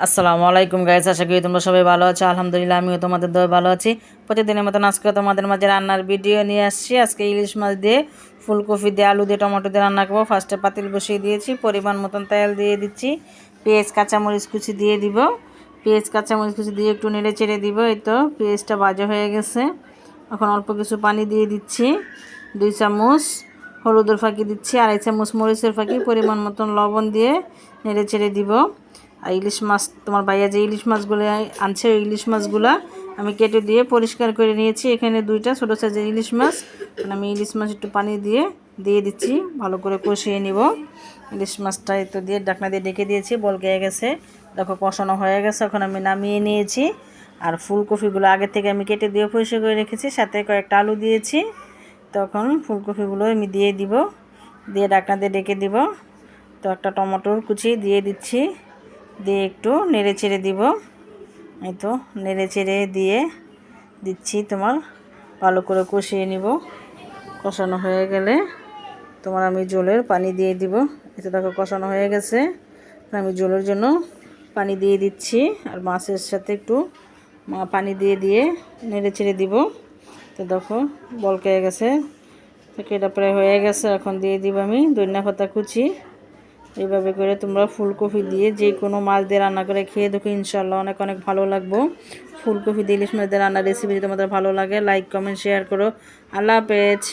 আসসালামু আলাইকুম গাইস, আশা করি তোমরা সবাই ভালো আছো। আলহামদুলিল্লাহ আমিও তোমাদের দোয়ায় ভালো আছি। প্রতিদিনের মতন আজকে তোমাদের মাঝে রান্নার ভিডিও নিয়ে আসছি। আজকে ইলিশ মাছ দিয়ে, ফুলকপি দিয়ে, আলু দিয়ে, টমেটো দিয়ে রান্না করবো। ফার্স্টে পাতিল বসিয়ে দিয়েছি, পরিমাণ মতন তেল দিয়ে দিচ্ছি, পেঁয়াজ কাঁচামরিচ কুচি দিয়ে দিব। পেঁয়াজ কাঁচামরিচ কুচি দিয়ে একটু নেড়ে চেড়ে দিব। এই তো পেঁয়াজটা ভাজা হয়ে গেছে। এখন অল্প কিছু পানি দিয়ে দিচ্ছি, 2 চামচ হলুদের ফাঁকি দিচ্ছি, 2.5 চামচ মরিচের ফাঁকি, পরিমাণ মতন লবণ দিয়ে নেড়ে চেড়ে দিব। আর ইলিশ মাছ, তোমার ভাইয়া যে ইলিশ মাছগুলো আনছে, ওই ইলিশ মাছগুলো আমি কেটে দিয়ে পরিষ্কার করে নিয়েছি। এখানে 2টা ছোটো সাইজের ইলিশ মাছ। আমি ইলিশ মাছ একটু পানি দিয়ে দিচ্ছি, ভালো করে কষিয়ে নিব। ইলিশ মাছটা একটু দিয়ে ঢাকনা দিয়ে ডেকে দিয়েছি, বলকে গেছে। দেখো কষানো হয়ে গেছে, এখন আমি নামিয়ে নিয়েছি। আর ফুলকপিগুলো আগে থেকে আমি কেটে দিয়ে পরিষ্কার করে রেখেছি, সাথে কয়েকটা আলু দিয়েছি। তখন ফুলকপিগুলো আমি দিয়ে দিব, দিয়ে ঢাকনা দিয়ে ডেকে দিব। তো একটা টমেটোর কুচি দিয়ে দিচ্ছি, দিয়ে একটু নেড়ে চেড়ে দিব। এই তো নেড়ে চেড়ে দিয়ে দিচ্ছি, তোমার ভালো করে কষিয়ে নিব। কষানো হয়ে গেলে তোমার আমি জলের পানি দিয়ে দিব। এতে দেখো কষানো হয়ে গেছে, আমি জলের জন্য পানি দিয়ে দিচ্ছি। আর মাছের সাথে একটু পানি দিয়ে নেড়ে চেড়ে দিব। তো দেখো বলকে গেছে, এটা প্রায় হয়ে গেছে। এখন দিয়ে দিব আমি ধনিয়া পাতা কুচি। এইভাবে করে তোমরা ফুলকপি দিয়ে যে কোনো মাছ দিয়ে রান্না করে খেয়ে দেখো, ইনশাল্লাহ অনেক অনেক ভালো লাগবো। ফুলকপি দিয়ে ইলিশ মাছ দিয়ে রান্নার রেসিপি যদি তোমাদের ভালো লাগে, লাইক কমেন্ট শেয়ার করো। আল্লাহ হাফেজ।